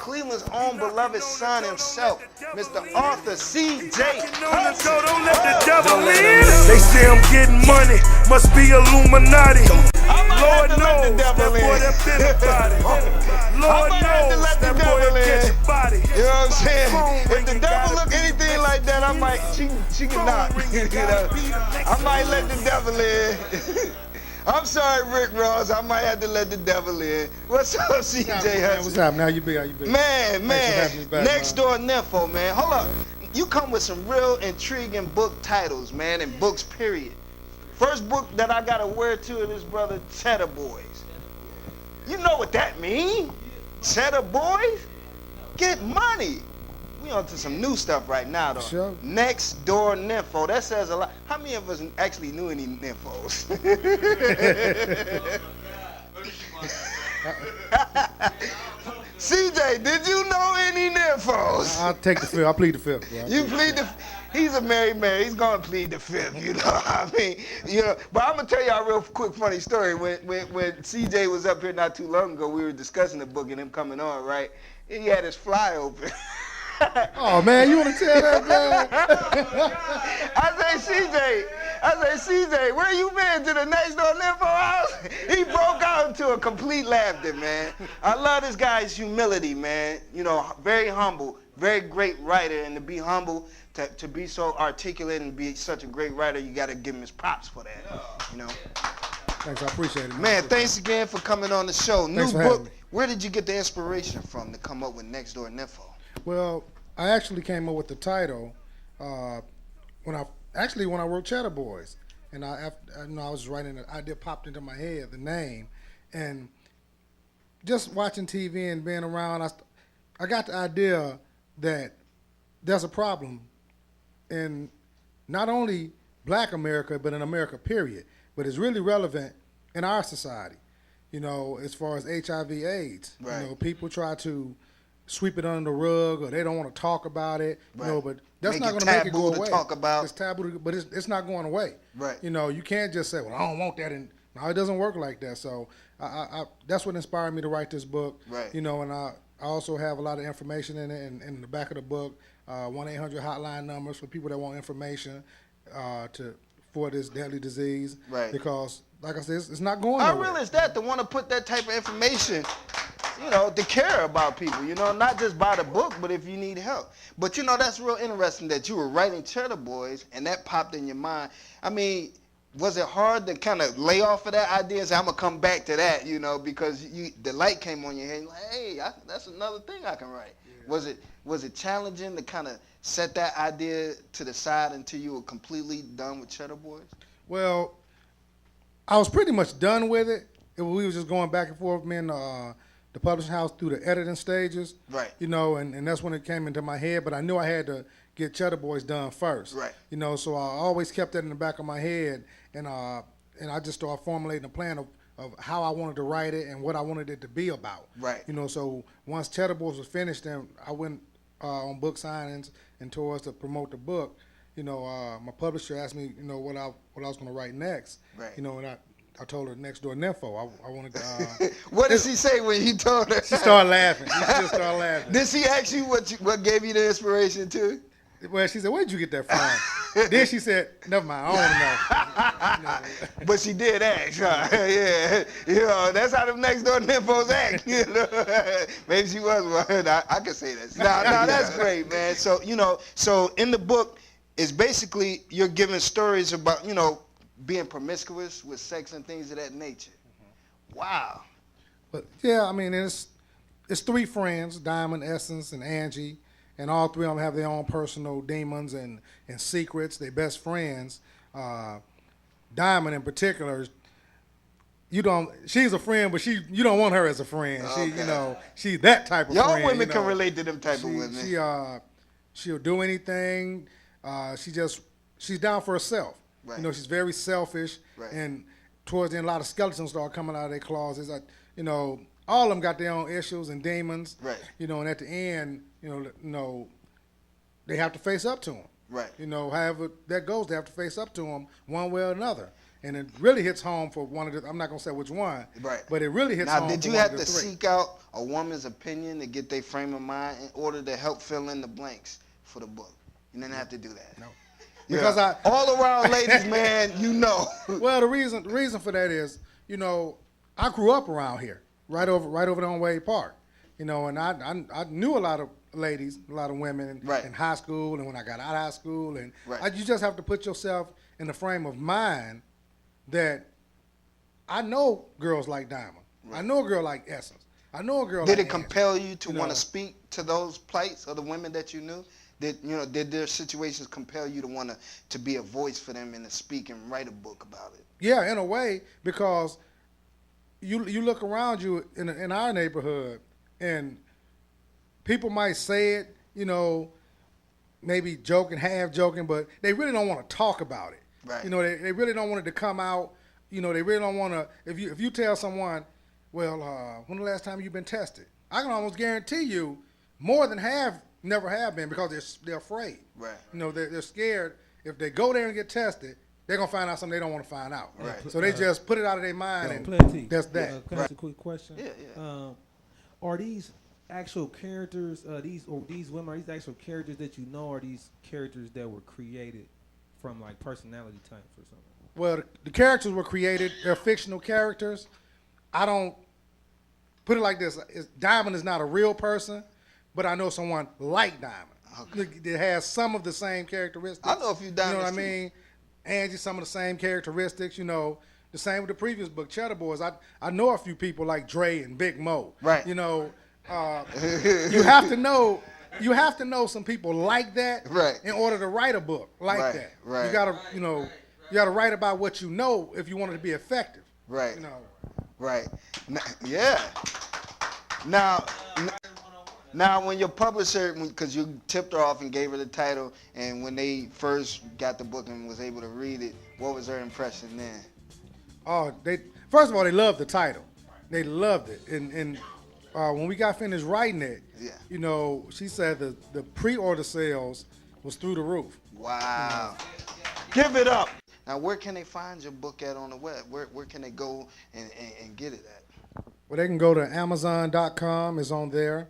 Cleveland's own beloved son himself, Mr. Arthur C.J. Hudson. Don't let the devil in. They say I'm getting money, must be Illuminati. Lord knows that boy that been about it. Lord knows that boy that catch a body. You know what I'm saying? If the devil look anything like that, I might, she can knock. You know? I might let the devil in. I'm sorry, Rick Ross. I might have to let the devil in. What's up, CJ Hudson? What's up? Now you big? How you big? Man. Back, Next Door Nympho, man. Hold up. You come with some real intriguing book titles, man, and books, period. First book that I got a word to is brother Cheddar Boys. You know what that mean? Cheddar Boys? Get money. We on to some new stuff right now, though. Sure. Next Door Nympho. That says a lot. How many of us actually knew any nymphos? CJ, did you know any nymphos? I'll take the fifth. I'll plead the fifth. Bro. You plead the. He's a married man. He's gonna plead the fifth. You know what I mean? You know. But I'm gonna tell y'all a real quick funny story. When CJ was up here not too long ago, we were discussing the book and him coming on, right? He had his fly open. Oh man, you want to tell that man? I say, CJ, where you been, to the Next Door Nympho house? He broke out into a complete laughter, man. I love this guy's humility, man. You know, very humble, very great writer, and to be humble, to be so articulate and be such a great writer, you got to give him his props for that. You know. Thanks, I appreciate it. Man, thanks again for coming on the show. Thanks New for book. Where did you get the inspiration from to come up with Next Door Nympho? Well, I actually came up with the title when I wrote Cheddar Boys, and I was writing the idea popped into my head, the name, and just watching TV and being around, I got the idea that there's a problem in not only Black America but in America period, but it's really relevant in our society. You know, as far as HIV/AIDS, right. You know, people try to sweep it under the rug, or they don't want to talk about it. Right. You know, but that's Make not it going to make it go taboo away. to talk about. It's taboo, but it's not going away. Right. You know, you can't just say, "Well, I don't want that," and no, it doesn't work like that. So, I that's what inspired me to write this book. Right. You know, and I also have a lot of information in it, and in the back of the book, 1-800 hotline numbers for people that want information for this deadly disease. Right. Because, like I said, it's not going How nowhere. real is that to want to put that type of information, you know, to care about people, you know, not just buy the book, but if you need help. But, you know, that's real interesting that you were writing Cheddar Boys and that popped in your mind. I mean, was it hard to kind of lay off of that idea and say, I'm going to come back to that, you know, because the light came on your head and you're like, hey, that's another thing I can write. Yeah. Was it challenging to kind of set that idea to the side until you were completely done with Cheddar Boys? Well, I was pretty much done with it. We was just going back and forth, me and the publishing house through the editing stages. Right. You know, and that's when it came into my head, but I knew I had to get Cheddar Boys done first. Right. You know, so I always kept that in the back of my head, and I just started formulating a plan of how I wanted to write it and what I wanted it to be about. Right. You know, so once Cheddar Boys was finished, then I went on book signings and tours to promote the book. You know, my publisher asked me, you know, what I was going to write next. Right. You know, and I told her Next Door Nympho. I wanted to. What did she say when you told her? She started laughing. She just started laughing. Did she ask you what gave you the inspiration too? Well, she said, "Where'd you get that from?" Then she said, "Never mind, I don't know." But she did ask, huh? Yeah, you know, that's how them Next Door Nymphos act. You know, maybe she was one. I can say that. No, that's great, man. So you know, so in the book, it's basically you're giving stories about, you know, being promiscuous with sex and things of that nature. Mm-hmm. Wow. But yeah, I mean, it's three friends, Diamond, Essence, and Angie. And all three of them have their own personal demons and secrets. They're best friends. Diamond in particular, she's a friend, but you don't want her as a friend. Okay. She, you know, she's that type of friend. Y'all women you know. can relate to them type of women. She'll do anything. She's down for herself. Right. You know, she's very selfish. Right. And towards the end, a lot of skeletons start coming out of their closets. You know, all of them got their own issues and demons. Right. You know, and at the end, you know, they have to face up to them. Right. You know, however that goes, they have to face up to them one way or another. and it really hits home for one of the. I'm not gonna say which one, Right. but it really hits Now, home. did for you one have of the to three. seek out a woman's opinion to get their frame of mind in order to help fill in the blanks for the book? You didn't have to do that. No. Yeah. Because all around ladies, man, you know. Well, the reason for that is, I grew up around here, right over there on Wade Park, and I knew a lot of ladies, a lot of women Right. in high school, and when I got out of high school, and Right. you just have to put yourself in the frame of mind that I know girls like Diamond, Right. I know a girl like Essence, I know a girl. Did like it compel you to You want know. to speak to those plights of the women that you knew? Did their situations compel you to want to be a voice for them and to speak and write a book about it? Yeah, in a way, because you look around you in our neighborhood, and people might say it, maybe joking, half joking, but they really don't want to talk about it. Right. They really don't want it to come out. They really don't want to. If you tell someone, well, when the last time you've been tested? I can almost guarantee you, more than half never have been because they're afraid. Right. They're scared. If they go there and get tested, they're gonna find out something they don't want to find out. Right. So they just put it out of their mind, and Playa T. that's that. Can I ask a quick question? Yeah. Are these actual characters? These women are these actual characters that you know? Are these characters that were created from like personality types or something? Well, the characters were created. They're fictional characters. I don't put it like this. Diamond is not a real person, but I know someone like Diamond. Okay. That has some of the same characteristics. I know a few Diamonds, You know what I too. mean? Angie, some of the same characteristics. The same with the previous book, Cheddar Boys. I know a few people like Dre and Big Mo. Right. You have to know. You have to know some people like that, Right. in order to write a book like Right, that. right. You gotta, you gotta write about what you know if you want it to be effective. Right. You know. Right. Yeah. Now, when your publisher, because you tipped her off and gave her the title, and when they first got the book and was able to read it, what was her impression then? Oh, first of all, they loved the title. They loved it, and when we got finished writing it, Yeah. She said the pre-order sales was through the roof. Wow. Give it up. Now, where can they find your book at on the web? Where can they go and get it at? Well, they can go to Amazon.com. It's on there.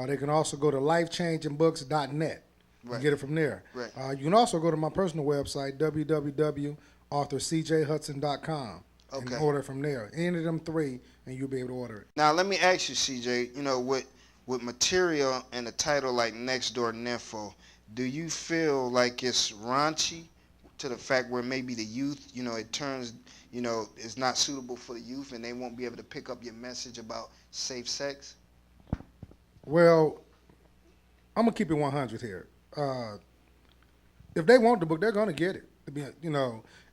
They can also go to lifechangingbooks.net Right. and get it from there. Right. You can also go to my personal website, www.authorcjhudson.com, Okay. and order from there. Any of them three, and you'll be able to order it. Now, let me ask you, CJ, with material and a title like Next Door Nympho, do you feel like it's raunchy to the fact where maybe the youth, it turns, it's not suitable for the youth and they won't be able to pick up your message about safe sex? Well, I'm gonna keep it 100 here. If they want the book, they're gonna get it.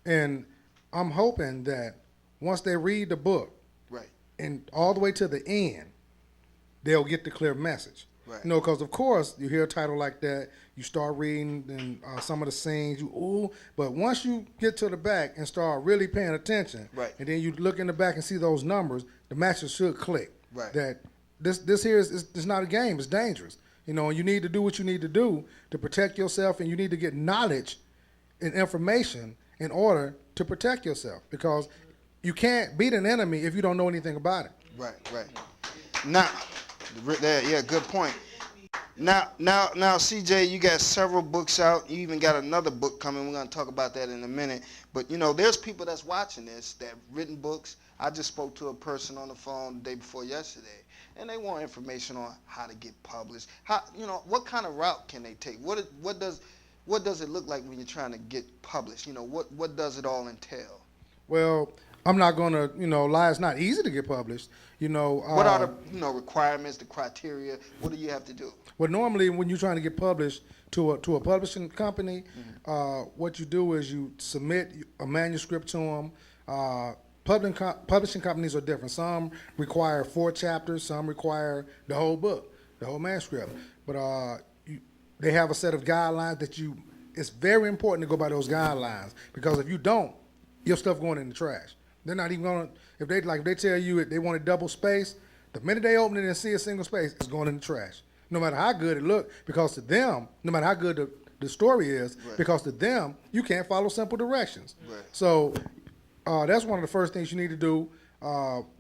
And I'm hoping that once they read the book, Right. and all the way to the end, they'll get the clear message. Right. Because of course you hear a title like that, you start reading and some of the scenes, but once you get to the back and start really paying attention, Right. and then you look in the back and see those numbers, the message should click. Right. That this here is not a game, it's dangerous. And you need to do what you need to do to protect yourself, and you need to get knowledge and information in order to protect yourself, because you can't beat an enemy if you don't know anything about it. Right. Now, yeah, good point. Now, CJ, you got several books out. You even got another book coming. We're going to talk about that in a minute. But, there's people that's watching this that have written books. I just spoke to a person on the phone the day before yesterday, and they want information on how to get published. What kind of route can they take? What does it look like when you're trying to get published? What does it all entail? Well, I'm not going to, lie. It's not easy to get published. What are the requirements, the criteria? What do you have to do? Well, normally when you're trying to get published to a publishing company, what you do is you submit a manuscript to them. Publishing companies are different. Some require 4 chapters. Some require the whole book, the whole manuscript. But they have a set of guidelines that it's very important to go by those guidelines, because if you don't, your stuff going in the trash. They're not even going to, if they tell you they want a double space, the minute they open it and see a single space, it's going in the trash. No matter how good it look, because to them, no matter how good the story is, Right. because to them, you can't follow simple directions. Right. So That's one of the first things you need to do.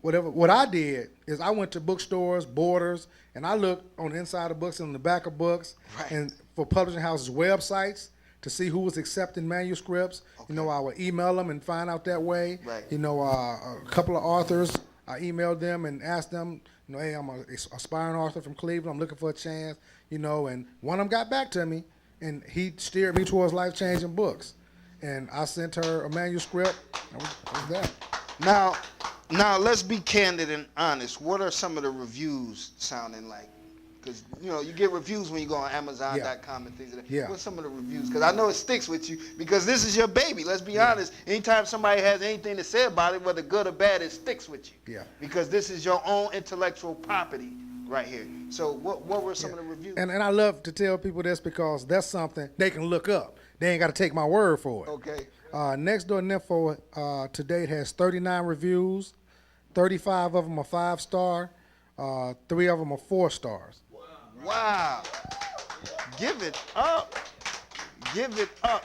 What I did is I went to bookstores, Borders, and I looked on the inside of books and on the back of books, Right. and for publishing houses' websites to see who was accepting manuscripts. Okay. I would email them and find out that way. Right. A couple of authors, I emailed them and asked them, hey, I'm an aspiring author from Cleveland. I'm looking for a chance, and one of them got back to me, and he steered me towards life-changing books. And I sent her a manuscript. That was that. Now let's be candid and honest. What are some of the reviews sounding like? Because you get reviews when you go on Amazon.com and things like that. Yeah. What's some of the reviews? Because I know it sticks with you because this is your baby. Let's be honest. Anytime somebody has anything to say about it, whether good or bad, it sticks with you. Yeah. Because this is your own intellectual property right here. So what were some of the reviews? And I love to tell people this because that's something they can look up. They ain't got to take my word for it. Okay. Next Door Nympho to date has 39 reviews. 35 of them are 5-star. 3 of them are 4 stars. Wow. Give it up. Give it up.